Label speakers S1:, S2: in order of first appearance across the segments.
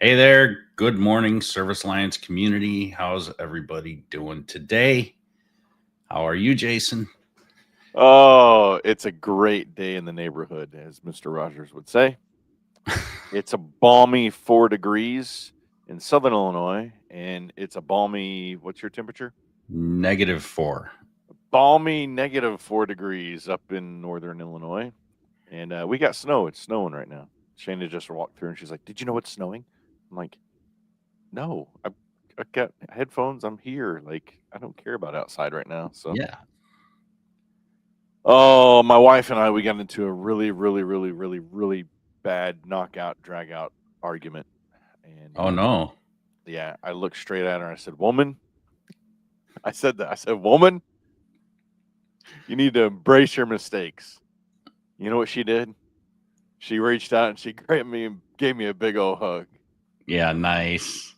S1: Hey there. Good morning, Service Alliance community. How's everybody doing today? How are you, Jason?
S2: Oh, it's a great day in the neighborhood, as Mr. Rogers would say. It's a balmy 4 degrees in southern Illinois, and it's a balmy, what's your temperature?
S1: -4.
S2: Balmy -4 degrees up in northern Illinois. And we got snow. It's snowing right now. Shayna just walked through and she's like, "Did you know it's snowing?" I'm like, "No, I got headphones. I'm here. Like, I don't care about outside right now." So,
S1: Yeah.
S2: oh, my wife and I, we got into a really bad knockout, drag out argument. And
S1: Oh, no.
S2: yeah, I looked straight at her and I said, "Woman," I said that. I said, "Woman, you need to embrace your mistakes." You know what she did? She reached out and she grabbed me and gave me a big old hug.
S1: Yeah, nice.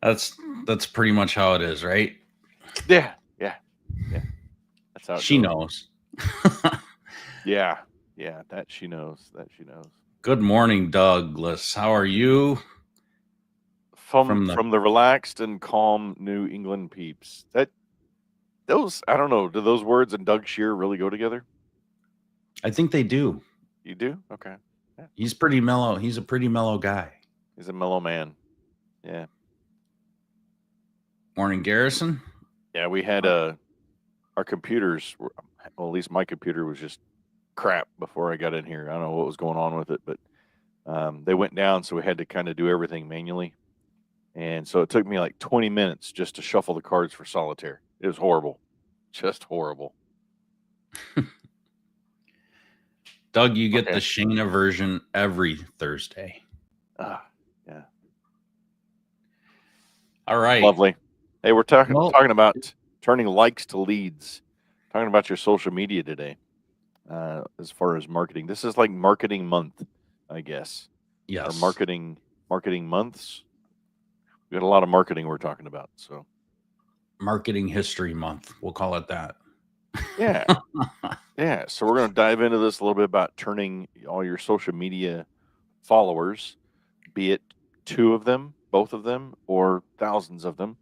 S1: That's pretty much how it is, right?
S2: Yeah, yeah, yeah. That's how it
S1: She
S2: goes.
S1: knows.
S2: Yeah, yeah. That she knows. That she knows.
S1: Good morning, Douglas. How are you?
S2: From
S1: From the
S2: from the relaxed and calm New England peeps. That those I don't know. Do those words and Doug Shear really go together?
S1: I think they do.
S2: You do? Okay. Yeah.
S1: He's pretty mellow. He's a pretty mellow guy.
S2: He's a mellow man. Yeah.
S1: Morning, Garrison.
S2: Yeah. We had our computers. Well, at least my computer was just crap before I got in here. I don't know what was going on with it, but they went down, so we had to kind of do everything manually. And so it took me like 20 minutes just to shuffle the cards for solitaire. It was horrible, just horrible.
S1: Doug, you get the
S2: Okay.
S1: Shayna version every Thursday.
S2: Ah, yeah,
S1: All right.
S2: lovely. Hey, we're talking
S1: Well,
S2: talking about turning likes to leads. Talking about your social media today, as far as marketing. This is like marketing month, I guess, or
S1: yes.
S2: marketing months. We got a lot of marketing we're talking about. So
S1: Marketing History Month. We'll call it that.
S2: yeah, yeah. So we're going to dive into this a little bit about turning all your social media followers, be it two of them, both of them, or thousands of them,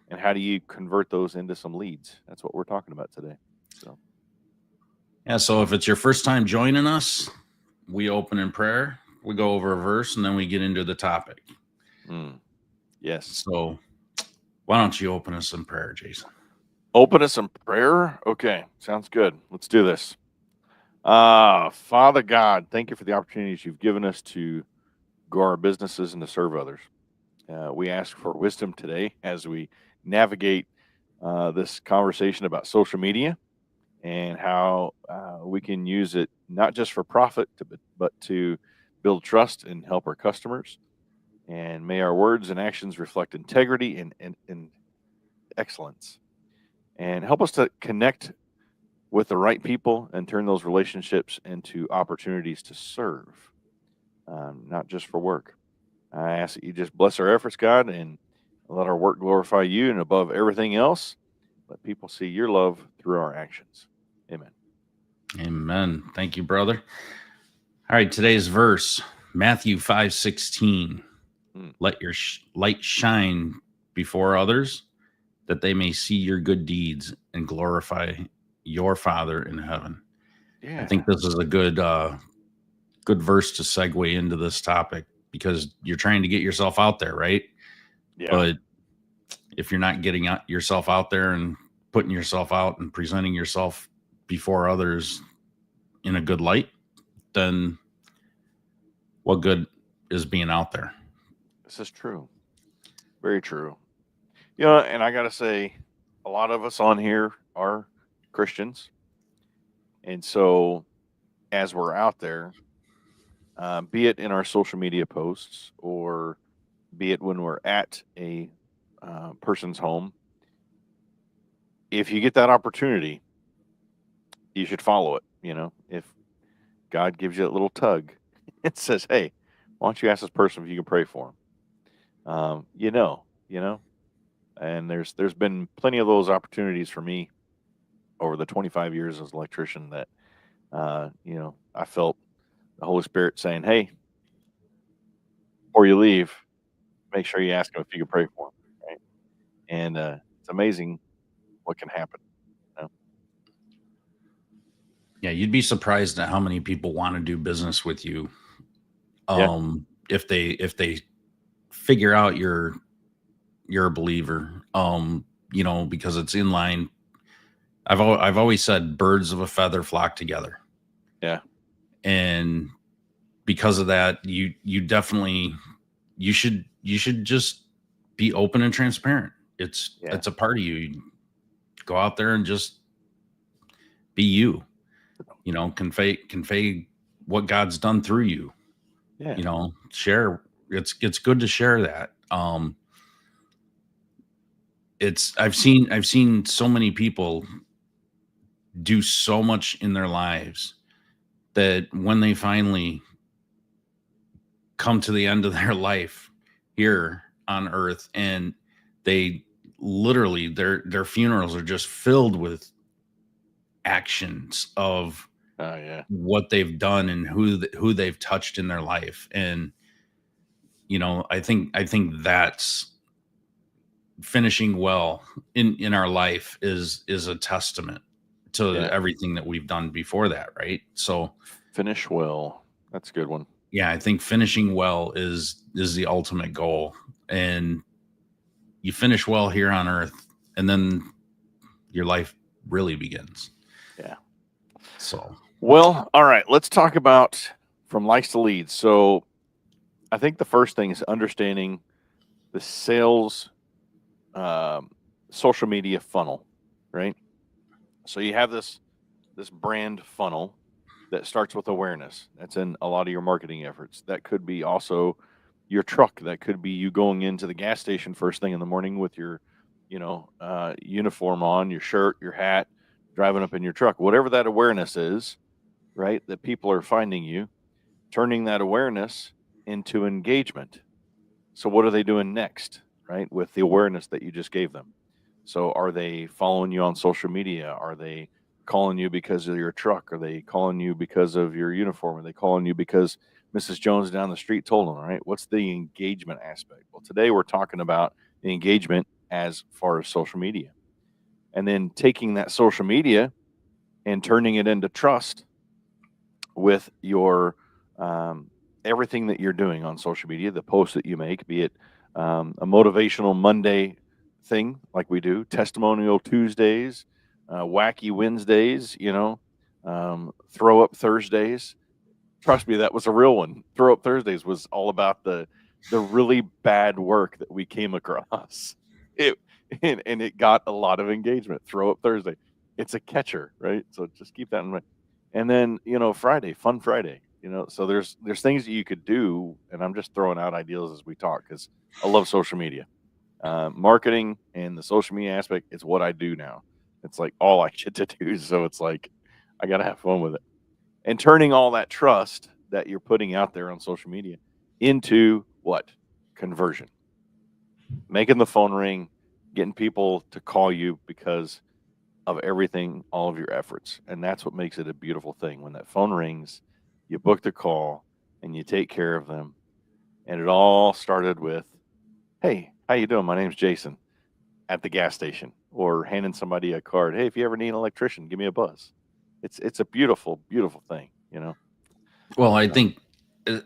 S2: and how do you convert those into some leads? That's what we're talking about today. So,
S1: Yeah, so if it's your first time joining us, we open in prayer, we go over a verse, and then we get into the topic.
S2: mm, yes.
S1: So why don't you open us in prayer, Jason?
S2: Open us in prayer. Okay, sounds good. Let's do this. Father God, thank you for the opportunities you've given us to grow our businesses and to serve others. We ask for wisdom today as we navigate this conversation about social media and how we can use it not just for profit, but to build trust and help our customers. And may our words and actions reflect integrity and excellence. And help us to connect with the right people and turn those relationships into opportunities to serve, not just for work. I ask that you just bless our efforts, God, and let our work glorify you. And above everything else, let people see your love through our actions. Amen.
S1: Amen. Thank you, brother. All right, today's verse, Matthew 5:16.
S2: Mm,
S1: Let your light shine before others, that they may see your good deeds and glorify your Father in heaven. I
S2: yeah.
S1: think this is a good verse to segue into this topic because you're trying to get yourself out there, right?
S2: Yeah.
S1: But if you're not getting yourself out there and putting yourself out and presenting yourself before others in a good light, then what good is being out there?
S2: This is true. Very true. You know, and I got to say, a lot of us on here are Christians. And so as we're out there, be it in our social media posts or be it when we're at a person's home, if you get that opportunity, you should follow it. You know, if God gives you a little tug, it says, "Hey, why don't you ask this person if you can pray for him?" You know, and there's been plenty of those opportunities for me over the 25 years as an electrician that I felt the Holy Spirit saying, "Hey, before you leave, make sure you ask them if you can pray for them, right? And it's amazing what can happen. You know?
S1: Yeah, you'd be surprised at how many people want to do business with you.
S2: Yeah,
S1: If they figure out you're a believer, because it's in line. I've always said birds of a feather flock together,
S2: yeah,
S1: and because of that, you definitely you should just be open and transparent. It's
S2: yeah,
S1: it's a part of you. You go out there and just be you. Convey what God's done through you.
S2: yeah,
S1: Share. It's good to share that. It's I've seen so many people do so much in their lives that when they finally come to the end of their life here on earth, and they literally their funerals are just filled with actions of
S2: oh yeah,
S1: what they've done and who they've touched in their life. And I think that's finishing well in our life is a testament to
S2: yeah.
S1: everything that we've done before that, right? So
S2: Finish well. That's a good one.
S1: yeah, I think finishing well is the ultimate goal. And you finish well here on earth, and then your life really begins.
S2: Yeah.
S1: So
S2: Well, all right. Let's talk about from likes to leads. So I think the first thing is understanding the sales um, social media funnel, right? So you have this brand funnel that starts with awareness. That's in a lot of your marketing efforts. That could be also your truck. That could be you going into the gas station first thing in the morning with your, uniform on, your shirt, your hat, driving up in your truck. Whatever that awareness is, right? That people are finding you, turning that awareness into engagement. So what are they doing next, right? With the awareness that you just gave them. So are they following you on social media? Are they calling you because of your truck? Are they calling you because of your uniform? Are they calling you because Mrs. Jones down the street told them, right? What's the engagement aspect? Well, today we're talking about the engagement as far as social media. And then taking that social media and turning it into trust with your everything that you're doing on social media, the posts that you make, be it a motivational Monday thing like we do, testimonial Tuesdays, wacky Wednesdays, throw up Thursdays. Trust me, that was a real one. Throw up Thursdays was all about the really bad work that we came across. It and it got a lot of engagement. Throw up Thursday. It's a catcher, right? So just keep that in mind. And then, Friday, fun Friday. So there's things that you could do, and I'm just throwing out ideas as we talk because I love social media. Marketing and the social media aspect is what I do now. It's like all I get to do. So it's like I gotta have fun with it. And turning all that trust that you're putting out there on social media into what? Conversion. Making the phone ring, getting people to call you because of everything, all of your efforts. And that's what makes it a beautiful thing. When that phone rings, you book the call and you take care of them. And it all started with, "Hey, how you doing? My name's Jason," at the gas station, or handing somebody a card. "Hey, if you ever need an electrician, give me a buzz." It's a beautiful, beautiful thing.
S1: well, I
S2: So,
S1: think uh,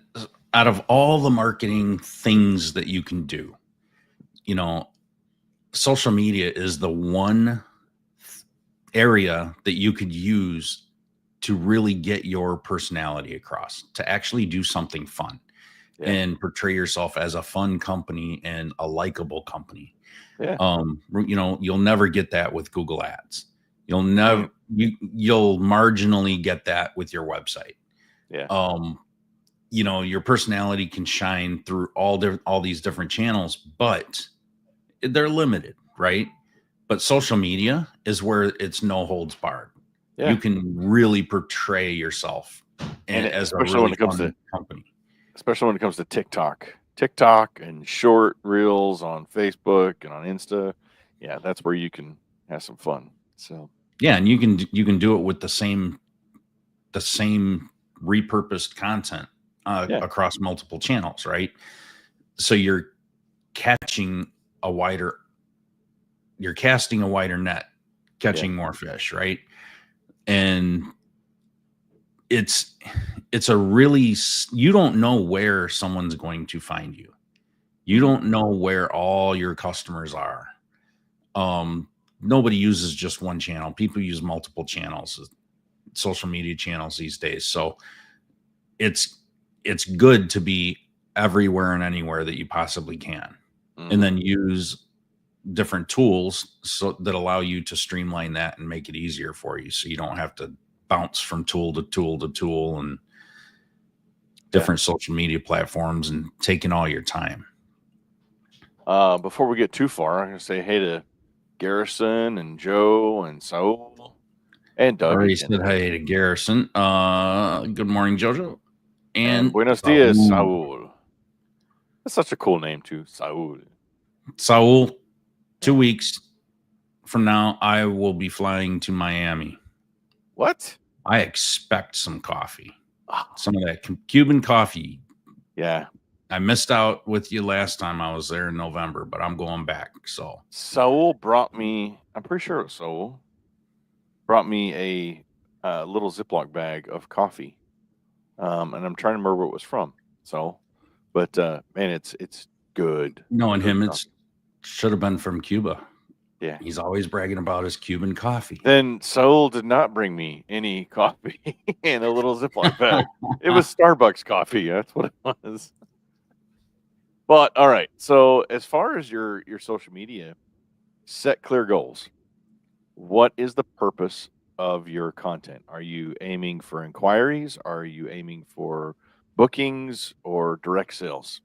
S1: out of all the marketing things that you can do, you know, social media is the one area that you could use to really get your personality across, to actually do something fun
S2: yeah,
S1: and portray yourself as a fun company and a likable company.
S2: yeah,
S1: You'll never get that with Google Ads. You'll
S2: mm,
S1: never you'll marginally get that with your website.
S2: yeah,
S1: Um, your personality can shine through all these different channels, but they're limited, right? But social media is where it's no holds barred. You
S2: yeah.
S1: can really portray yourself
S2: And
S1: as a
S2: especially when
S1: really
S2: it comes to
S1: fun company.
S2: TikTok and short reels on Facebook and on Insta. Yeah, that's where you can have some fun. So,
S1: Yeah, and you can do it with the same repurposed content
S2: yeah,
S1: across multiple channels, right? So catching a wider, you're casting a wider net, catching more fish, right? And it's a really, you don't know where someone's going to find you. You don't know where all your customers are. Nobody uses just one channel. People use multiple channels, social media channels these days. So it's good to be everywhere and anywhere that you possibly can, and then use different tools so that allow you to streamline that and make it easier for you, so you don't have to bounce from tool to tool to tool and different social media platforms and taking all your time.
S2: Before we get too far, I'm going to say hey to Garrison and Joe and Saul and Doug.
S1: Already said hey to Garrison. Good morning, Jojo.
S2: And buenos dias, Saul. That's such a cool name, too.
S1: Saul, 2 weeks from now, I will be flying to Miami.
S2: What?
S1: I expect some coffee. Some of that Cuban coffee.
S2: Yeah.
S1: I missed out with you last time I was there in November, but I'm going back. So
S2: Saul brought me, I'm pretty sure it was Saul, brought me a little Ziploc bag of coffee. And I'm trying to remember where it was from. So, but man, it's good.
S1: Knowing him, it should have been from Cuba.
S2: Yeah.
S1: He's always bragging about his Cuban coffee.
S2: Then Saul did not bring me any coffee in a little Ziploc bag. It was Starbucks coffee. That's what it was. But all right. So as far as your social media, set clear goals. What is the purpose of your content? Are you aiming for inquiries? Are you aiming for bookings or direct sales?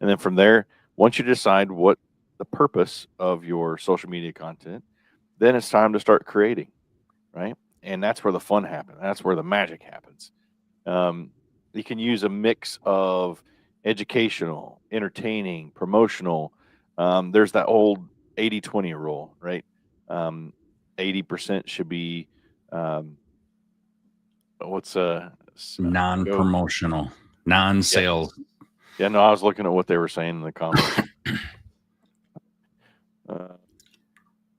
S2: And then from there, once you decide what the purpose of your social media content, then it's time to start creating, right? And that's where the fun happens. That's where the magic happens. You can use a mix of educational, entertaining, promotional. There's that old 80-20 rule, right? 80% should be
S1: non-promotional, non-sales.
S2: Yeah, no, I was looking at what they were saying in the comments.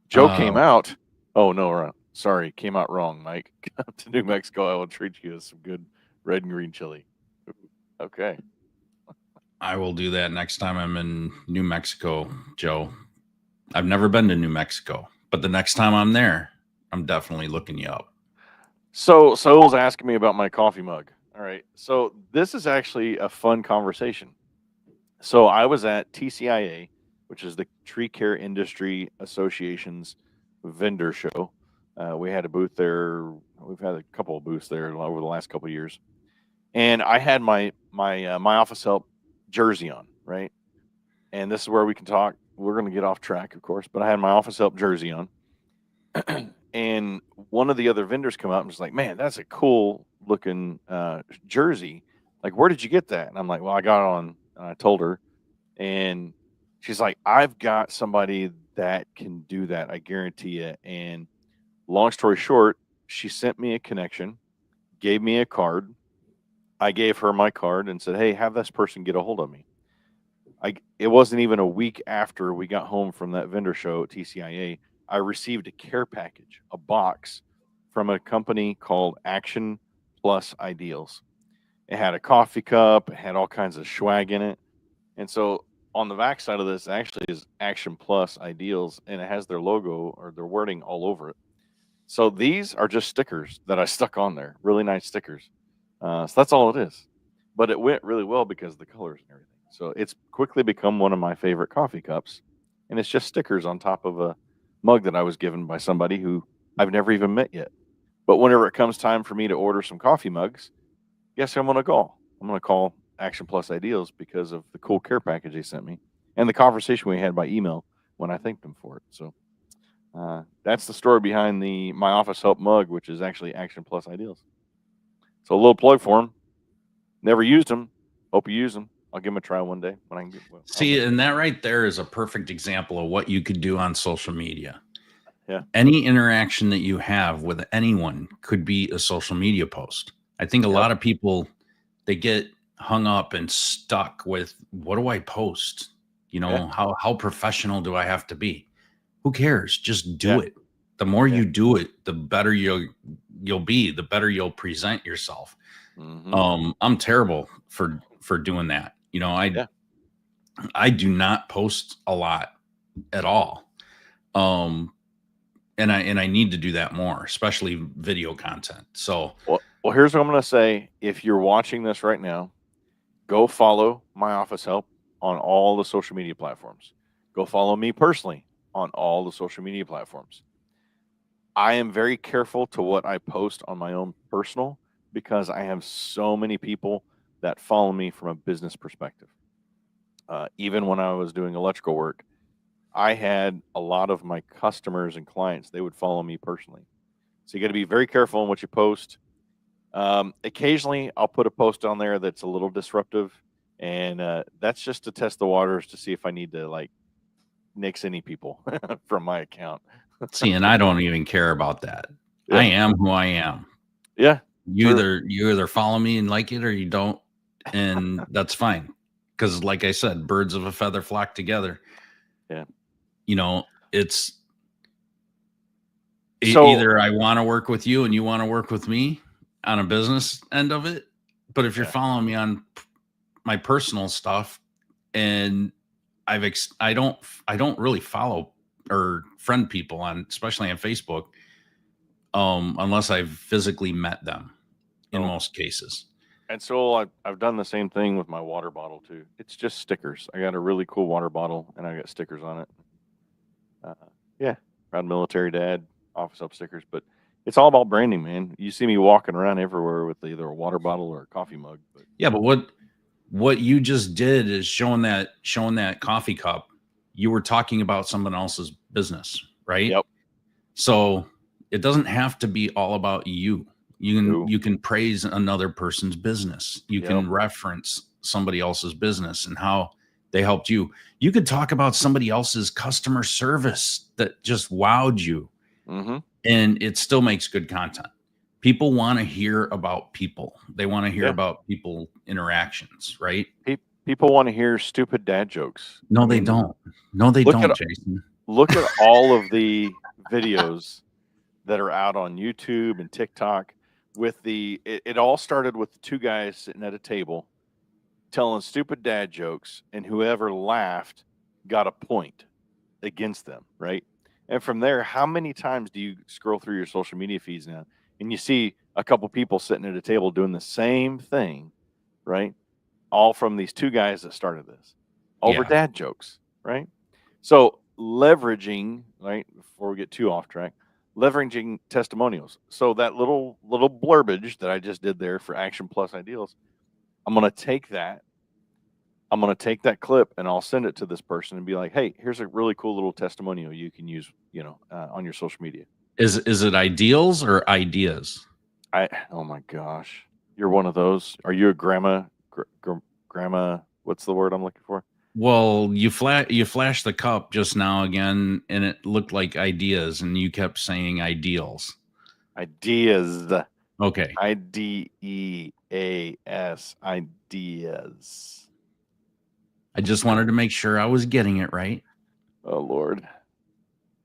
S2: Joe came out. Oh no, sorry, came out wrong, Mike. Come to New Mexico, I will treat you to some good red and green chili. Okay.
S1: I will do that next time I'm in New Mexico, Joe. I've never been to New Mexico, but the next time I'm there, I'm definitely looking you up.
S2: So Saul's asking me about my coffee mug. All right. So this is actually a fun conversation. So I was at TCIA, which is the Tree Care Industry Association's vendor show. We had a booth there. We've had a couple of booths there over the last couple of years, and I had my office help jersey on, right? And this is where we can talk. We're going to get off track, of course, but I had my office help jersey on. And one of the other vendors come out and was like, man, that's a cool looking jersey. Like, where did you get that? And I'm like, well, I got it on, I told her. And she's like, I've got somebody that can do that. I guarantee it. And long story short, she sent me a connection, gave me a card. I gave her my card and said, hey, have this person get a hold of me. It wasn't even a week after we got home from that vendor show at TCIA, I received a care package, a box from a company called Action Plus Ideals. It had a coffee cup, it had all kinds of swag in it. And so on the back side of this actually is Action Plus Ideals, and it has their logo or their wording all over it. So these are just stickers that I stuck on there, really nice stickers. So that's all it is. But it went really well because of the colors and everything. So it's quickly become one of my favorite coffee cups. And it's just stickers on top of a mug that I was given by somebody who I've never even met yet. But whenever it comes time for me to order some coffee mugs, guess who I'm going to call? I'm going to call Action Plus Ideals because of the cool care package they sent me and the conversation we had by email when I thanked them for it. So that's the story behind my office help mug, which is actually Action Plus Ideals. So a little plug for them. Never used them. Hope you use them. I'll give them a try one day when I can get one.
S1: See, and that right there is a perfect example of what you could do on social media.
S2: Yeah.
S1: Any interaction that you have with anyone could be a social media post. I think a lot of people, they get hung up and stuck with what do I post? You
S2: Yeah.
S1: know, how professional do I have to be? Who cares? Just do
S2: Yeah.
S1: it. The more
S2: Yeah.
S1: you do it, the better you'll be, the better you'll present yourself.
S2: Mm-hmm.
S1: I'm terrible for doing that. You know,
S2: Yeah.
S1: I do not post a lot at all. Um and I need to do that more, especially video content. So,
S2: Well, here's what I'm going to say. If you're watching this right now, go follow my office help on all the social media platforms. Go follow me personally on all the social media platforms. I am very careful to what I post on my own personal because I have so many people that follow me from a business perspective. Even when I was doing electrical work, I had a lot of my customers and clients, they would follow me personally. So you got to be very careful on what you post. Occasionally, I'll put a post on there that's a little disruptive, and that's just to test the waters to see if I need to like nix any people from my account.
S1: see, and I don't even care about that. I
S2: Yeah,
S1: am who I am.
S2: yeah, true.
S1: You either follow me and like it or you don't, and that's fine. Because, like I said, birds of a feather flock together.
S2: Yeah.
S1: You know, it's
S2: So
S1: either I want to work with you and you want to work with me on a business end of it. But if you're
S2: yeah,
S1: following me on my personal stuff, and I don't really follow or friend people on, especially on Facebook, unless I've physically met them in
S2: oh,
S1: most cases.
S2: and so I've done the same thing with my water bottle too. It's just stickers. I got a really cool water bottle, and I got stickers on it. Uh, yeah, proud military dad, office help stickers, but it's all about branding, man. You see me walking around everywhere with either a water bottle or a coffee mug, but
S1: Yeah, but what you just did is showing that coffee cup. You were talking about someone else's business, right?
S2: yep,
S1: So it doesn't have to be all about you.
S2: no,
S1: You can praise another person's business. You
S2: yep,
S1: can reference somebody else's business and how they helped you. You could talk about somebody else's customer service that just wowed you,
S2: mm-hmm,
S1: and it still makes good content. People want to hear about people. They want to hear
S2: yeah.
S1: about people interactions, right?
S2: People want to hear stupid dad jokes. I
S1: No, they
S2: mean,
S1: don't. No, they
S2: look at
S1: don't, Jason.
S2: look at all of the videos that are out on YouTube and TikTok with it all started with the two guys sitting at a table telling stupid dad jokes, and whoever laughed got a point against them, right? And from there, how many times do you scroll through your social media feeds now and you see a couple people sitting at a table doing the same thing, right? All from these two guys that started this over
S1: Yeah.
S2: dad jokes, right? So leveraging, right, before we get too off track, leveraging testimonials. So that little blurbage that I just did there for Action Plus Ideals, I'm going to take that. I'm going to take that clip and I'll send it to this person and be like, "Hey, here's a really cool little testimonial you can use, on your social media."
S1: Is it ideals or ideas?
S2: Oh my gosh, you're one of those. Are you a grandma? What's the word I'm looking for?
S1: Well, you flashed the cup just now again, and it looked like ideas, and you kept saying ideals.
S2: Ideas.
S1: Okay,
S2: IDEAS. Ideas.
S1: I just wanted to make sure I was getting it right.
S2: Oh Lord.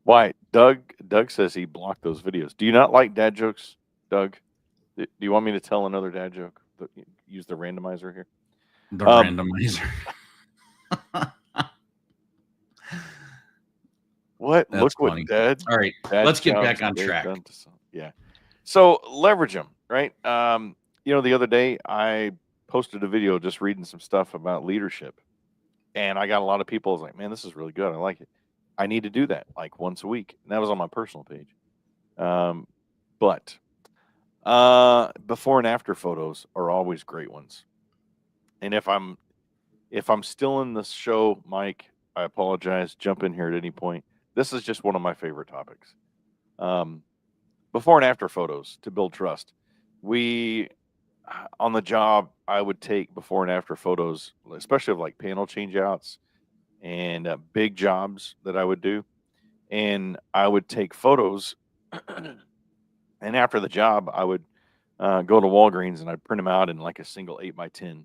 S2: Why? Doug says he blocked those videos. Do you not like dad jokes, Doug? Do you want me to tell another dad joke? Use the randomizer here.
S1: The
S2: Um,
S1: randomizer.
S2: what?
S1: That's
S2: Look what
S1: funny. All right,
S2: dad
S1: let's get
S2: jobs
S1: back on
S2: they've
S1: track.
S2: done to some. Yeah. So leverage them, right? The other day I posted a video just reading some stuff about leadership, and I got a lot of people. I was like, "Man, this is really good. I like it. I need to do that like once a week." And that was on my personal page. Um, but before and after photos are always great ones. And if I'm still in the show, Mike, I apologize. Jump in here at any point. This is just one of my favorite topics. Um, Before and after photos to build trust. We on the job, I would take before and after photos, especially of like panel change outs and big jobs that I would do. And I would take photos. And after the job, I would go to Walgreens and I'd print them out in like a single 8x10.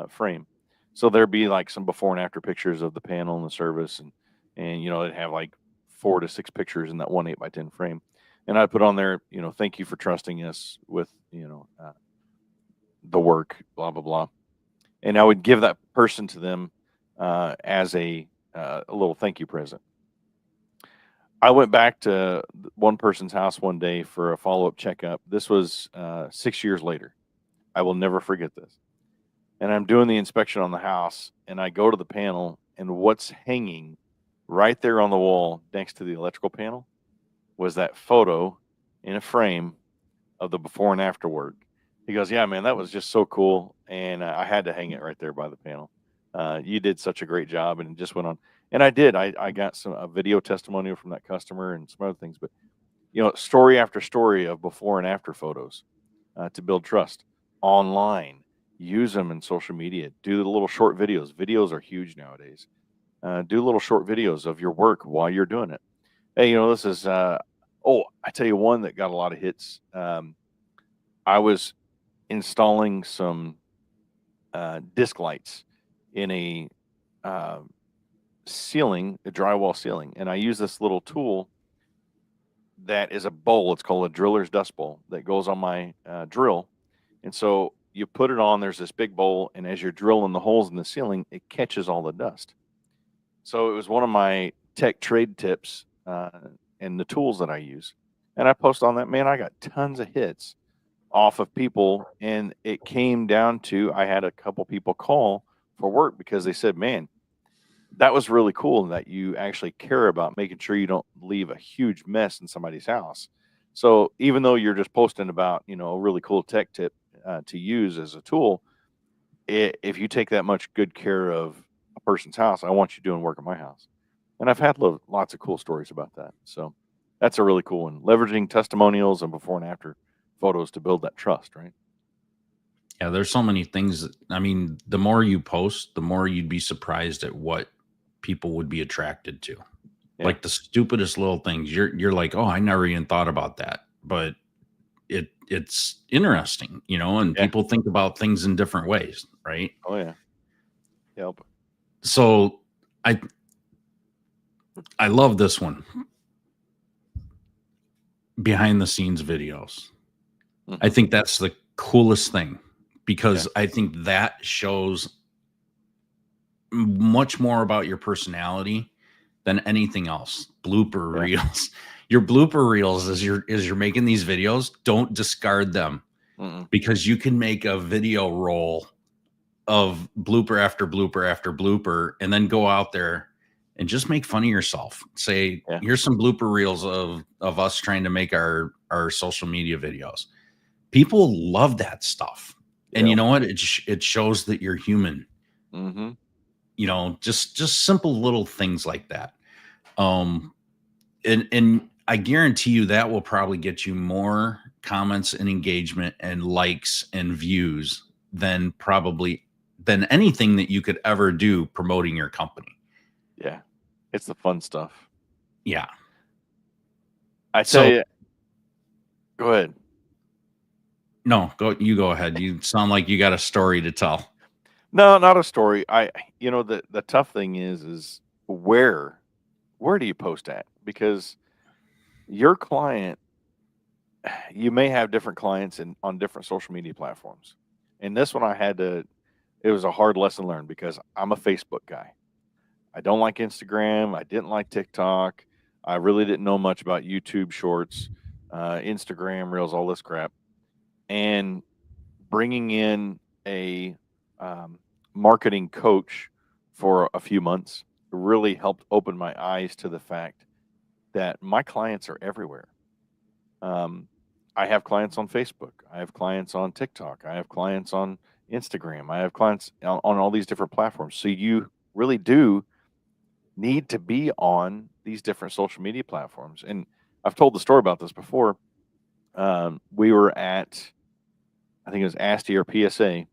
S2: frame. So there'd be like some before and after pictures of the panel and the service, and it'd have like 4 to 6 pictures in that one 8x10 frame, and I'd put on there, thank you for trusting us with the work, blah blah blah, and I would give that person to them as a little thank you present. I went back to one person's house one day for a follow up checkup. This was 6 years later. I will never forget this. And I'm doing the inspection on the house, and I go to the panel, and what's hanging right there on the wall next to the electrical panel was that photo in a frame of the before and after work. He goes, "Yeah, man, that was just so cool, and I had to hang it right there by the panel. You did such a great job," and it just went on. And I did. I got a video testimonial from that customer and some other things, but story after story of before and after photos to build trust online. Use them in social media. Do the little short videos. Videos are huge nowadays. Do little short videos of your work while you're doing it. Hey, this is I tell you one that got a lot of hits. I was installing some disc lights in a ceiling, a drywall ceiling, and I use this little tool that is a bowl. It's called a driller's dust bowl that goes on my drill, and so you put it on. There's this big bowl, and as you're drilling the holes in the ceiling, it catches all the dust. So it was one of my tech trade tips and the tools that I use, and I post on that. Man, I got tons of hits off of people, and it came down to I had a couple people call for work because they said, "Man, that was really cool that you actually care about making sure you don't leave a huge mess in somebody's house." So even though you're just posting about a really cool tech tip to use as a tool, if you take that much good care of a person's house, I want you doing work at my house. And I've had lots of cool stories about that. So that's a really cool one. Leveraging testimonials and before and after photos to build that trust, right?
S1: Yeah, there's so many things. I mean, the more you post, the more you'd be surprised at what people would be attracted to.
S2: Yeah.
S1: Like the stupidest little things. You're like, "Oh, I never even thought about that." But it's interesting, and
S2: Yeah.
S1: people think about things in different ways, right?
S2: Oh yeah. Yep.
S1: So I love this one. Behind the scenes videos. I
S2: Mhm.
S1: think that's the coolest thing because I think that shows much more about your personality than anything else. Blooper
S2: Yeah.
S1: reels. Your blooper reels as you're making these videos, don't discard them
S2: Mm-mm.
S1: because you can make a video roll of blooper after blooper after blooper and then go out there and just make fun of yourself. Say,
S2: Yeah.
S1: here's some blooper reels of us trying to make our social media videos. People love that stuff. And you
S2: Yep.
S1: know what? It shows that you're human.
S2: Mm-hmm.
S1: Just simple little things like that. Um and I guarantee you that will probably get you more comments and engagement and likes and views than anything that you could ever do promoting your company.
S2: Yeah. It's the fun stuff.
S1: Yeah.
S2: I tell
S1: So
S2: you, go ahead.
S1: no, go ahead. You sound like you got a story to tell.
S2: No, not a story. The tough thing is where do you post at? Because your client, you may have different clients on different social media platforms. And this one it was a hard lesson learned because I'm a Facebook guy. I don't like Instagram. I didn't like TikTok. I really didn't know much about YouTube Shorts, Instagram Reels, all this crap. And bringing in a marketing coach for a few months really helped open my eyes to the fact that my clients are everywhere. Um, I have clients on Facebook. I have clients on TikTok. I have clients on Instagram. I have clients on all these different platforms. So you really do need to be on these different social media platforms. And I've told the story about this before. We were at, I think it was ASTI or PSA,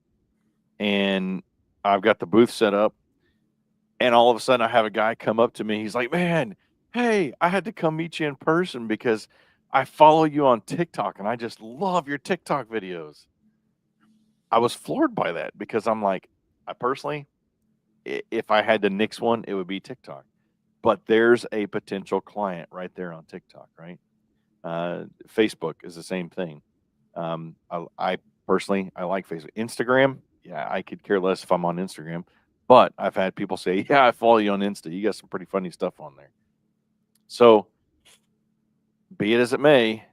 S2: and I've got the booth set up. And all of a sudden, I have a guy come up to me. He's like, "Man, hey, I had to come meet you in person because I follow you on TikTok and I just love your TikTok videos." I was floored by that because I'm like, I personally, if I had to nix one, it would be TikTok. But there's a potential client right there on TikTok, right? Facebook is the same thing. I personally, I like Facebook. Instagram, yeah, I could care less if I'm on Instagram, but I've had people say, "Yeah, I follow you on Insta. You got some pretty funny stuff on there." So, be it as it may,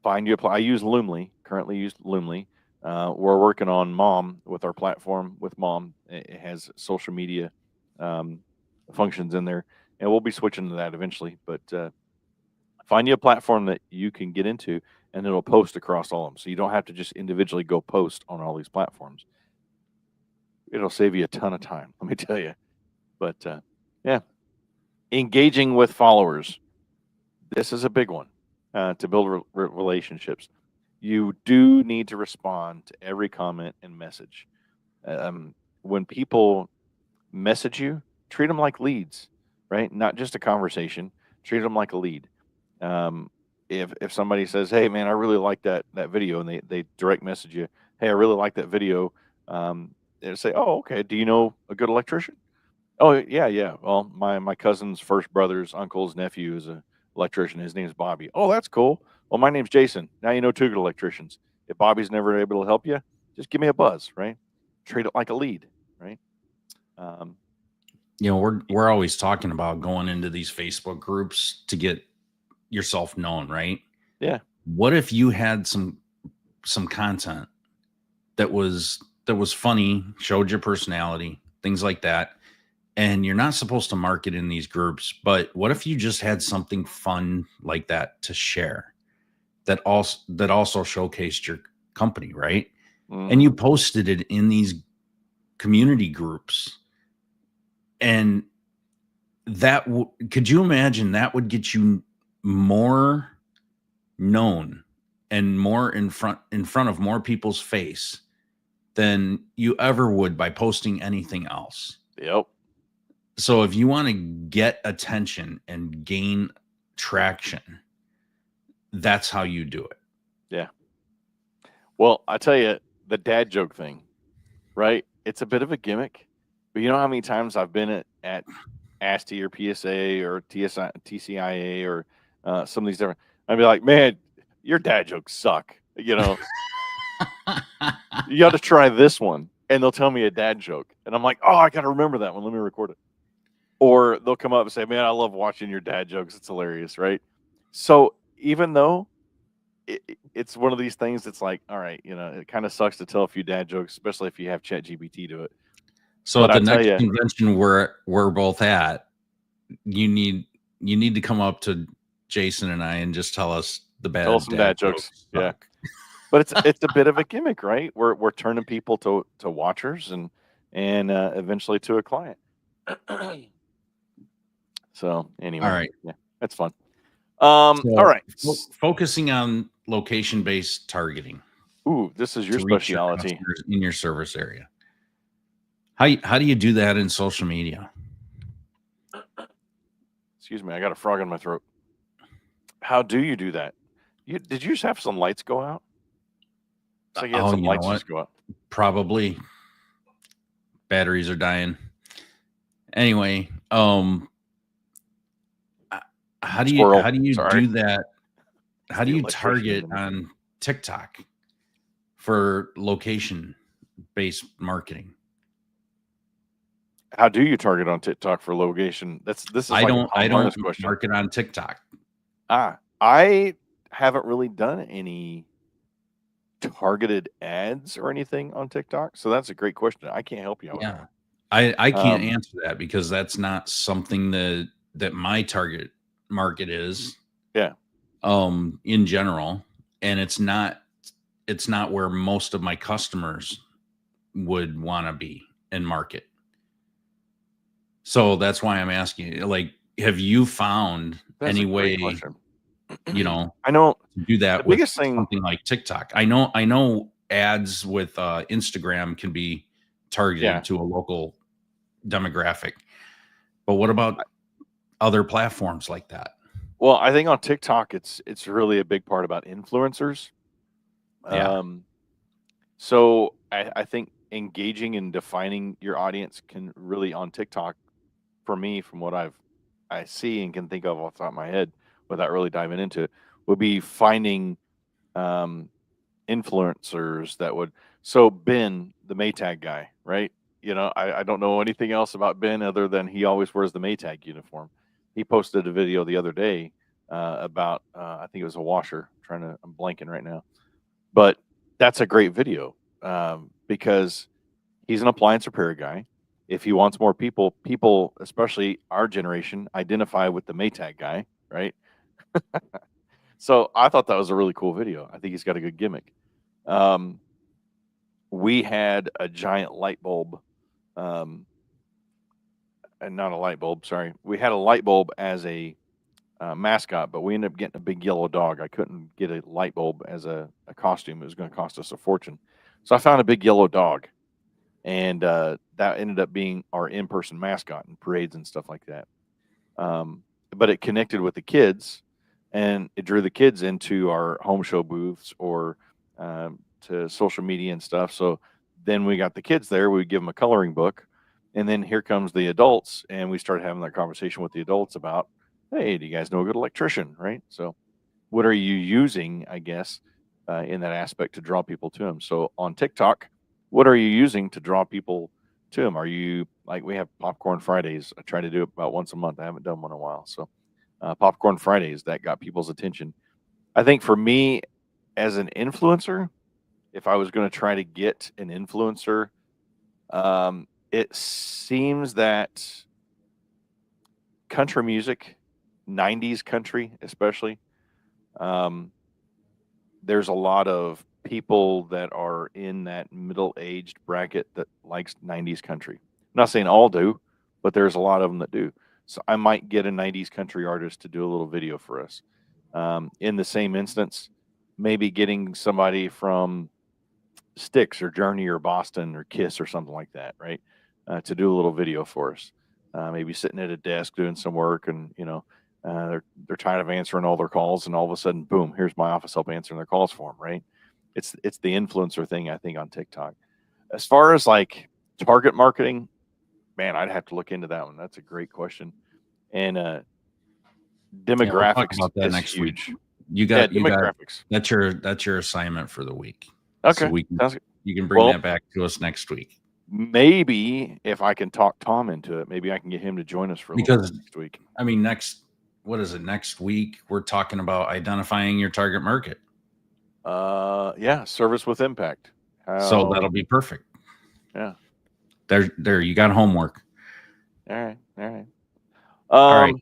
S2: find you a I use Loomly. Currently use Loomly. We're working on Mom with our platform with Mom. It has social media um, functions in there, and we'll be switching to that eventually. But find you a platform that you can get into, and it'll post across all of them. So you don't have to just individually go post on all these platforms. It'll save you a ton of time, let me tell you. But yeah, engaging with followers. This is a big one to build relationships. You do need to respond to every comment and message. When people message you, treat them like leads, right? Not just a conversation. Treat them like a lead. Um, if somebody says, "Hey, man, I really like that video," and they direct message you, "Hey, I really like that video," they say, "Oh, okay. Do you know a good electrician?" "Oh, yeah, yeah. Well, my cousin's first brother's uncle's nephew is a electrician. His name's Bobby." "Oh, that's cool. Well, my name's Jason. Now you know two good electricians. If Bobby's never able to help you, just give me a buzz, right?" Treat it like a lead, right? Um,
S1: We're always talking about going into these Facebook groups to get yourself known, right?
S2: yeah,
S1: What if you had some content that was funny, showed your personality, things like that, and you're not supposed to market in these groups, but what if you just had something fun like that to share that also showcased your company, right? And
S2: mhm.
S1: you posted it in these community groups, and could you imagine that would get you more known and more in front of more people's face than you ever would by posting anything else.
S2: Yep.
S1: So if you want to get attention and gain traction, that's how you do it.
S2: Yeah. Well, I tell you, the dad joke thing, right? It's a bit of a gimmick, but you know how many times I've been at ASTI or PSA or TSI, TCIA or some of these different. I'd be like, "Man, your dad jokes suck." You got to try this one, and they'll tell me a dad joke, and I'm like, "Oh, I got to remember that one. Let me record it." Or they'll come up and say, "Man, I love watching your dad jokes. It's hilarious," right? So even though it's one of these things that's like, all right, it kind of sucks to tell a few dad jokes, especially if you have Chat GPT do it.
S1: So
S2: But
S1: at
S2: I
S1: the
S2: tell
S1: next
S2: you,
S1: convention we're both at, you need you need to come up to Jason and I and just tell us the
S2: tell us
S1: bad
S2: some
S1: dad
S2: dad jokes.
S1: jokes
S2: Yeah.
S1: suck.
S2: But it's a bit of a gimmick, right? We're turning people to watchers and eventually to a client. So
S1: All
S2: anyway,
S1: right.
S2: yeah, that's fun. All
S1: So
S2: right.
S1: focusing on location-based targeting
S2: Ooh, this is your
S1: to reach your
S2: specialty.
S1: customers in your service area. How do you do that in social media?
S2: Excuse me, I got a frog in my throat. How do you do that? Did you just have some lights go out? It's like you had
S1: Oh,
S2: some
S1: you know
S2: lights
S1: what?
S2: just go out.
S1: Probably batteries are dying. Anyway, h- how
S2: Squirrel.
S1: do you
S2: Sorry.
S1: do that?
S2: It's
S1: How do
S2: the
S1: you
S2: electrician
S1: target
S2: in me.
S1: on TikTok for location-based marketing?
S2: How do you target on TikTok for location? This is
S1: I
S2: like a
S1: don't
S2: Tom
S1: I don't
S2: Harness question.
S1: market on TikTok.
S2: I haven't really done any targeted ads or anything on TikTok, so that's a great question. I can't help you out with that
S1: Yeah.
S2: one.
S1: I can't
S2: Um,
S1: answer that because that's not something that my target market is
S2: yeah,
S1: in general, and it's not where most of my customers would want to be and market. So that's why I'm asking you, like, have you found
S2: that's a
S1: any
S2: great
S1: way,
S2: question.
S1: you know,
S2: I know
S1: to do
S2: the
S1: that with
S2: biggest thing.
S1: something like TikTok? I know ads with Instagram can be
S2: Yeah,
S1: targeted to a local demographic, but what about other platforms like that?
S2: well, I think on TikTok, it's really a big part about influencers.
S1: Yeah.
S2: Um, so I think engaging and defining your audience can really on TikTok, for me, from what I see and can think of off the top of my head without really diving into it, would be finding um, influencers that would. So Ben, the Maytag guy, right? I don't know anything else about Ben other than he always wears the Maytag uniform. He posted a video the other day about I think it was a washer. I'm blanking right now, but that's a great video because he's an appliance repair guy. If he wants more people, especially our generation, identify with the Maytag guy, right? So I thought that was a really cool video. I think he's got a good gimmick. We had a giant light bulb, and not a light bulb, sorry. We had a light bulb as a mascot, but we ended up getting a big yellow dog. I couldn't get a light bulb as a costume. It was going to cost us a fortune. So I found a big yellow dog, and that ended up being our in-person mascot in parades and stuff like that. But it connected with the kids, and it drew the kids into our home show booths or to social media and stuff. So then we got the kids there. We would give them a coloring book, and then here comes the adults, and we started having that conversation with the adults about, hey, do you guys know a good electrician, right? So what are you using, I guess, in that aspect to draw people to them? So on TikTok, what are you using to draw people to them? Are you, like, we have Popcorn Fridays. I try to do it about once a month. I haven't done one in a while. So Popcorn Fridays, that got people's attention. I think for me as an influencer, if I was going to try to get an influencer, it seems that country music, 90s country especially, there's a lot of people that are in that middle-aged bracket that likes 90s country. I'm not saying all do, but there's a lot of them that do. So I might get a 90s country artist to do a little video for us. In the same instance, maybe getting somebody from Styx or Journey or Boston or Kiss or something like that, right? To do a little video for us. Maybe sitting at a desk doing some work, and they're tired of answering all their calls, and all of a sudden, boom, here's my office help answering their calls for them, right? It's the influencer thing, I think, on TikTok. As far as like target marketing, man, I'd have to look into that one. That's a great question. And
S1: Yeah, we'll talk
S2: demographics
S1: about that
S2: is
S1: next week.
S2: huge.
S1: You got
S2: Demographics.
S1: that's your assignment for the week. So
S2: Okay, sounds good.
S1: you can bring
S2: Well,
S1: that back to us next week.
S2: maybe if I can talk Tom into it, maybe I can get him to join us for a little
S1: Because
S2: bit next week.
S1: I mean, what is it? Next week we're talking about identifying your target market.
S2: Yeah, service with impact.
S1: So that'll be perfect.
S2: Yeah.
S1: There, you got homework.
S2: All right. All right.
S1: All right.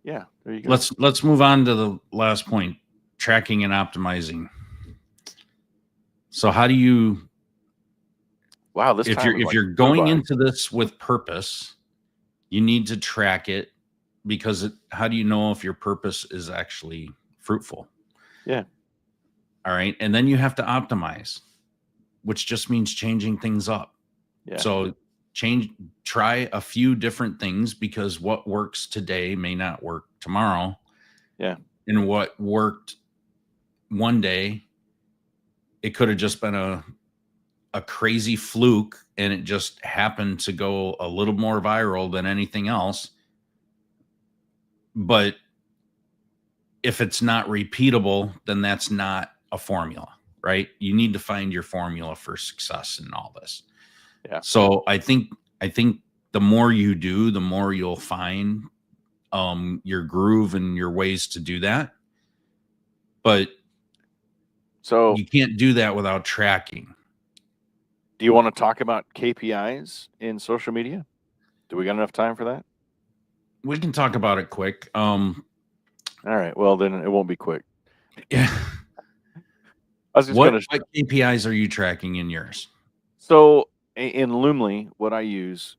S2: Yeah, there you go.
S1: Let's move on to the last point, tracking and optimizing. So how do you
S2: Wow, this
S1: if
S2: time
S1: you're
S2: was
S1: if
S2: like
S1: you're
S2: flew
S1: going
S2: by.
S1: into this with purpose, you need to track it because how do you know if your purpose is actually fruitful?
S2: Yeah.
S1: All right. And then you have to optimize, which just means changing things up.
S2: Yeah.
S1: So try a few different things because what works today may not work tomorrow.
S2: Yeah.
S1: And what worked one day, it could have just been a crazy fluke and it just happened to go a little more viral than anything else. But if it's not repeatable, then that's not a formula, right? You need to find your formula for success in all this.
S2: Yeah.
S1: So I think the more you do, the more you'll find your groove and your ways to do that. But
S2: So
S1: you can't do that without tracking.
S2: do you want to talk about KPIs in social media? Do we got enough time for that?
S1: We can talk about it quick.
S2: All right. Well, then it won't be quick.
S1: Yeah.
S2: I was just
S1: What
S2: going to.
S1: KPIs are you tracking in yours?
S2: So in Loomly, what I use,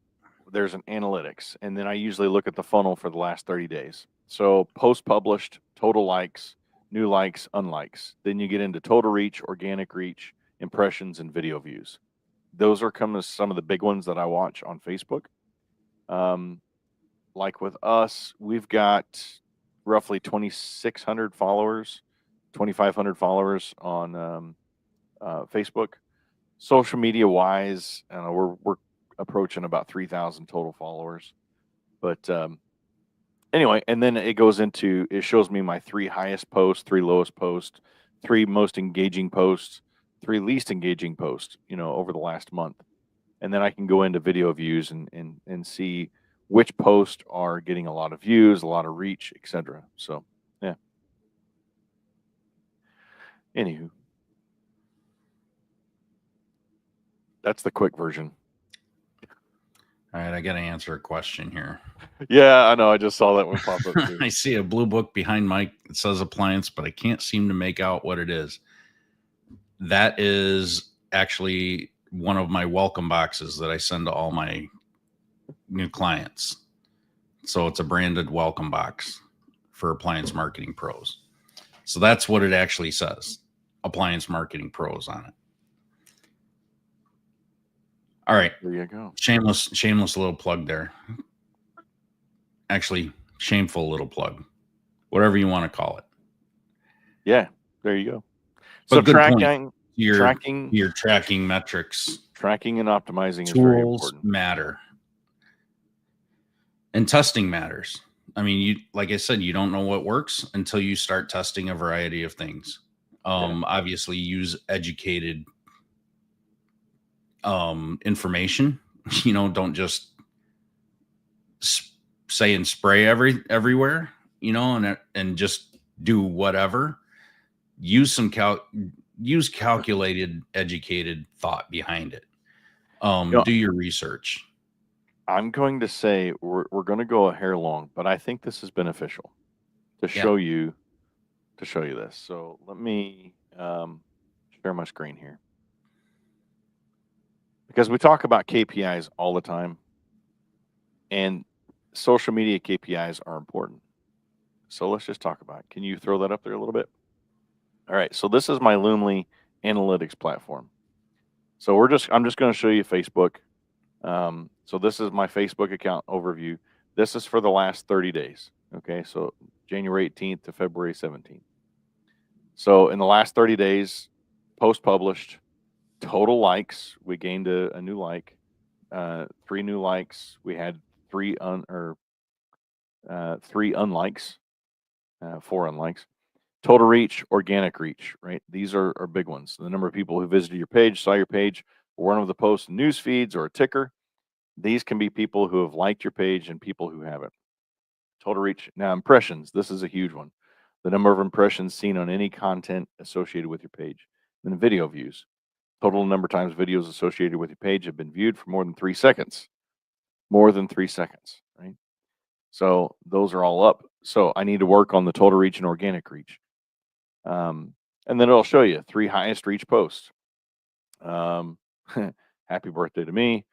S2: there's an analytics, and then I usually look at the funnel for the last 30 days. So post published, total likes, new likes, unlikes. Then you get into total reach, organic reach, impressions, and video views. Those are some of the big ones that I watch on Facebook. Like with us, we've got roughly 2,600 followers, 2,500 followers on Facebook. social media wise, I don't know, we're approaching about 3,000 total followers. But anyway, and then it shows me my 3 highest posts, 3 lowest posts, 3 most engaging posts, 3 least engaging posts, over the last month. And then I can go into video views and see which posts are getting a lot of views, a lot of reach, etc. So, yeah. Anywho, that's the quick version.
S1: All right, I got to answer a question here.
S2: Yeah, I know. I just saw that one pop up too.
S1: I see a blue book behind Mike that says appliance, but I can't seem to make out what it is. That is actually one of my welcome boxes that I send to all my new clients. So it's a branded welcome box for Appliance Marketing Pros. So that's what it actually says, Appliance Marketing Pros on it. All right.
S2: There you go.
S1: Shameless little plug there. Actually, shameful little plug. Whatever you want to call it.
S2: Yeah, there you go.
S1: But
S2: So
S1: good point.
S2: tracking,
S1: Your tracking metrics,
S2: tracking and optimizing is very
S1: tools
S2: important.
S1: matter. And testing matters. I mean, like I said, you don't know what works until you start testing a variety of things. Obviously use educated information. Don't just say and spray everywhere, and just do whatever. Use use calculated, educated thought behind it. Do your research.
S2: I'm going to say we're going to go a hair long, but I think this is beneficial to show you this. So let me share my screen here, because we talk about KPIs all the time, and social media KPIs are important. So let's just talk about it. Can you throw that up there a little bit? All right. So this is my Loomly analytics platform. So I'm just going to show you Facebook. So this is my Facebook account overview. This is for the last 30 days. Okay. So January 18th to February 17th. So in the last 30 days, post published, total likes, we gained a new like, 3 new likes. We had 3 unlikes, 4 unlikes. Total reach, organic reach, right? These are big ones. The number of people who visited your page, saw your page, or one of the posts, news feeds, or a ticker. These can be people who have liked your page and people who haven't. Total reach. Now, impressions. This is a huge one. The number of impressions seen on any content associated with your page. Then video views. Total number of times videos associated with your page have been viewed for more than 3 seconds. More than 3 seconds, right? So those are all up. So I need to work on the total reach and organic reach. And then it'll show you 3 highest reach posts. Happy birthday to me.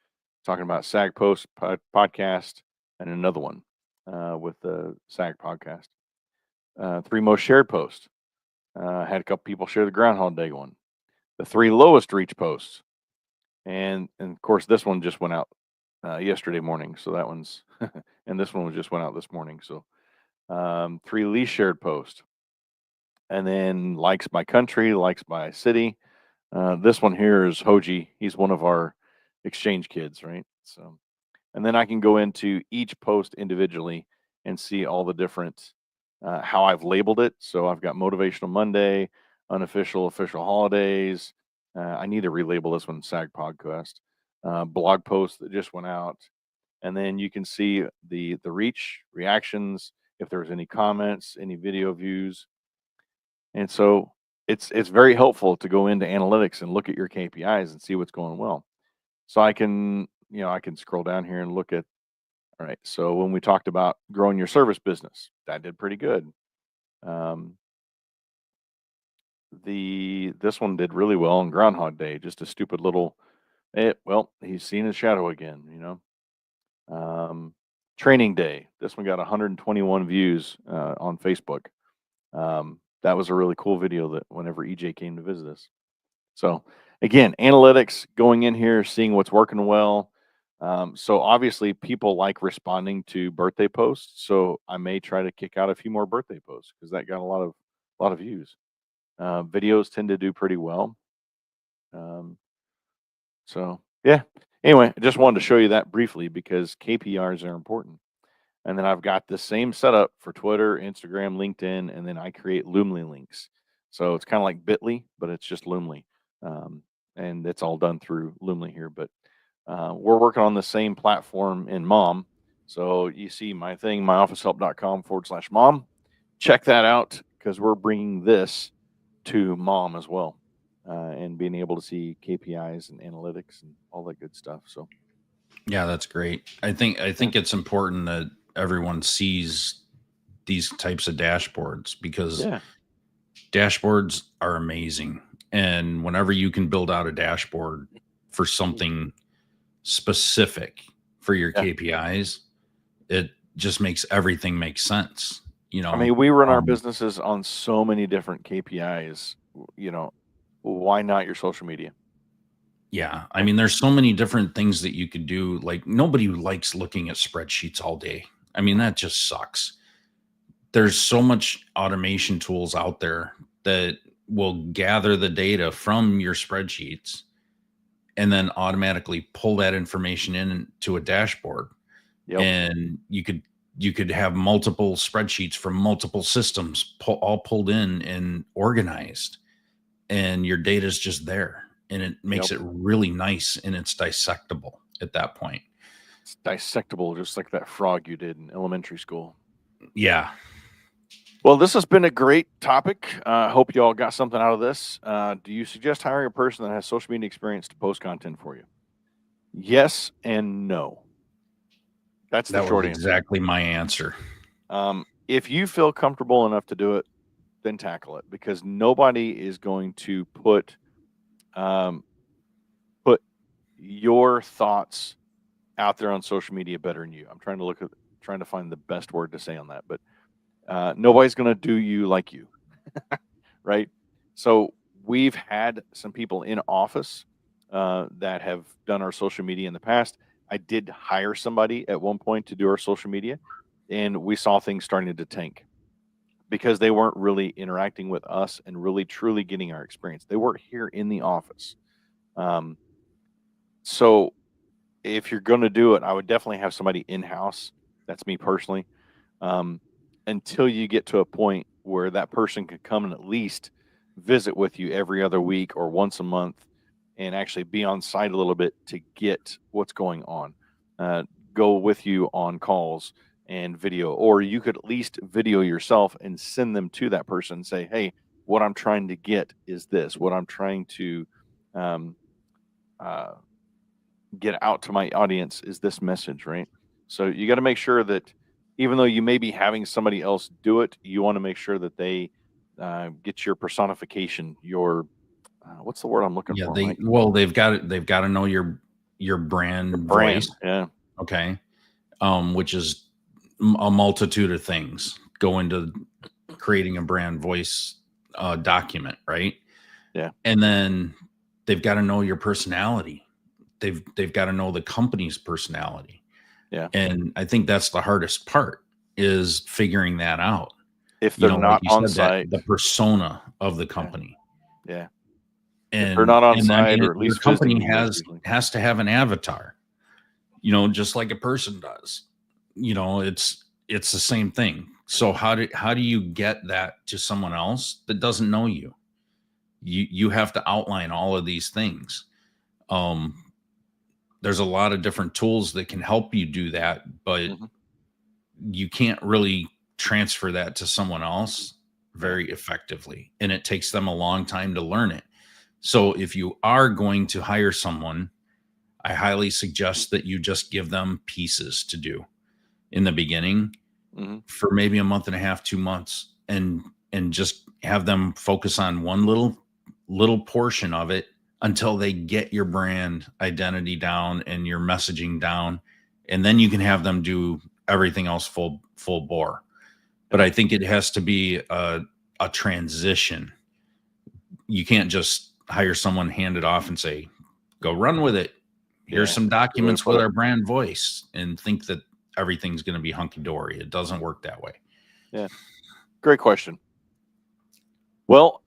S2: Talking about SAG Post podcast, and another one with the SAG podcast. 3 most shared posts. Had a couple people share the Groundhog Day one. The 3 lowest reach posts. And of course, this one just went out yesterday morning. So that one's, and this one just went out this morning. So 3 least shared posts. And then likes by country, likes by city. This one here is Hoji. He's one of our exchange kids, right? So, and then I can go into each post individually and see all the different how I've labeled it. So I've got Motivational Monday, Unofficial, Official Holidays. I need to relabel this one SAG Podcast. Blog post that just went out, and then you can see the reach, reactions, if there's any comments, any video views, and so it's very helpful to go into analytics and look at your KPIs and see what's going well. So I can scroll down here and look at, all right, so when we talked about growing your service business, that did pretty good. This one did really well on Groundhog Day, just a stupid little, well, he's seen his shadow again. Training Day, this one got 121 views on Facebook. That was a really cool video that whenever EJ came to visit us. So again, analytics, going in here, seeing what's working well. So obviously people like responding to birthday posts. So I may try to kick out a few more birthday posts because that got a lot of views. Videos tend to do pretty well. So yeah. Anyway, I just wanted to show you that briefly because KPIs are important. And then I've got the same setup for Twitter, Instagram, LinkedIn, and then I create Loomly links. So it's kind of like Bitly, but it's just Loomly. Um, and it's all done through Loomly here. But we're working on the same platform in Mom. So you see my thing, myofficehelp.com/mom. Check that out because we're bringing this to Mom as well, and being able to see KPIs and analytics and all that good stuff. So
S1: Yeah, that's great. I think it's important that everyone sees these types of dashboards because
S2: yeah,
S1: dashboards are amazing. And whenever you can build out a dashboard for something specific for your
S2: yeah.
S1: KPIs, it just makes everything make sense.
S2: I mean, we run our
S1: Um,
S2: businesses on so many different KPIs. Why not your social media?
S1: yeah, I
S2: Yeah,
S1: mean, there's so many different things that you could do. Like nobody likes looking at spreadsheets all day. I mean, that just sucks. There's so much automation tools out there that will gather the data from your spreadsheets and then automatically pull that information into a dashboard,
S2: yep,
S1: and you could have multiple spreadsheets from multiple systems all pulled in and organized, and your data is just there, and it
S2: yep.
S1: makes it really nice and it's dissectable at that point.
S2: It's dissectable, just like that frog you did in elementary school.
S1: Yeah.
S2: Well, this has been a great topic. Hope you all got something out of this. Do you suggest hiring a person that has social media experience to post content for you? Yes and no. That's the
S1: That was
S2: short answer.
S1: exactly my answer.
S2: If you feel comfortable enough to do it, then tackle it because nobody is going to um, put your thoughts out there on social media better than you. I'm trying to find the best word to say on that, but nobody's going to do you like you, right? So we've had some people in office that have done our social media in the past. I did hire somebody at one point to do our social media, and we saw things starting to tank because they weren't really interacting with us and really truly getting our experience. They weren't here in the office. Um, so if you're going to do it, I would definitely have somebody in house. That's me personally. Um, until you get to a point where that person could come and at least visit with you every other week or once a month and actually be on site a little bit to get what's going on. Uh, go with you on calls and video, or you could at least video yourself and send them to that person and say, hey, what I'm trying to get is this. What I'm trying to um, uh, get out to my audience is this message, right? So you got to make sure that even though you may be having somebody else do it, you want to make sure that they get your personification, your what's the word I'm looking
S1: Yeah,
S2: for,
S1: they
S2: Mike?
S1: well, they've got to know your
S2: Your
S1: brand voice,
S2: brand. Yeah,
S1: okay? Which is a multitude of things go into creating a brand voice document, right?
S2: yeah,
S1: And then they've got to know your personality. They've got to know the company's personality.
S2: yeah.
S1: And I think that's the hardest part is figuring that out.
S2: If they're
S1: Like
S2: not
S1: you
S2: on
S1: said, that
S2: site,
S1: the persona of the
S2: yeah,
S1: company.
S2: yeah. If they're
S1: And
S2: not on
S1: and I
S2: site
S1: mean
S2: or at
S1: your
S2: least visiting
S1: company
S2: you, that's
S1: has
S2: usually
S1: has to have an avatar, just like a person does. It's the same thing. So how do you get that to someone else that doesn't know you? You have to outline all of these things. Um there's a lot of different tools that can help you do that, but
S2: hmm
S1: you can't really transfer that to someone else
S2: yeah,
S1: very effectively, and it takes them a long time to learn it. So if you are going to hire someone, I highly suggest that you just give them pieces to do in the beginning
S2: hmm
S1: for maybe a month and a half, 2 months, and just have them focus on one little portion of it until they get your brand identity down and your messaging down, and then you can have them do everything else full bore. But
S2: yeah,
S1: I think it has to be a transition. You can't just hire someone, hand it off, and say, "Go run with it. Here's
S2: yeah.
S1: some
S2: That's a good way to
S1: documents
S2: put
S1: with
S2: it.
S1: our brand voice," and think that everything's going to be hunky dory. It doesn't work that way.
S2: Yeah, great question. Well,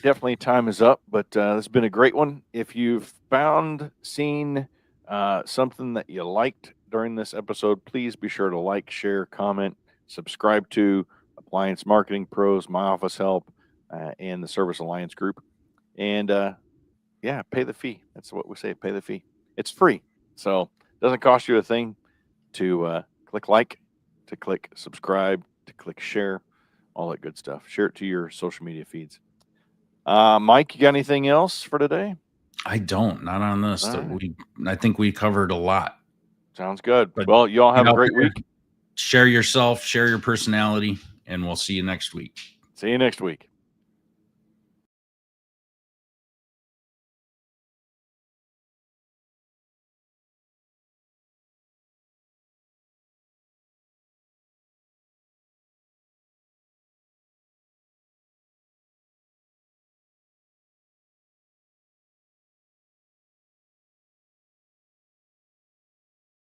S2: definitely time is up, but this has been a great one. If you've seen something that you liked during this episode, please be sure to like, share, comment, subscribe to Appliance Marketing Pros, My Office Help, and the Service Alliance Group. And yeah, pay the fee. That's what we say, pay the fee. It's free. So it doesn't cost you a thing to click like, to click subscribe, to click share, all that good stuff. Share it to your social media feeds. Mike, you got anything else for today?
S1: I don't, not on this.
S2: All right.
S1: I think we covered a lot.
S2: Sounds good.
S1: But
S2: Well, you all have
S1: get
S2: a
S1: out
S2: great
S1: there,
S2: week.
S1: share yourself, share your personality, and we'll see you next week.
S2: See you next week.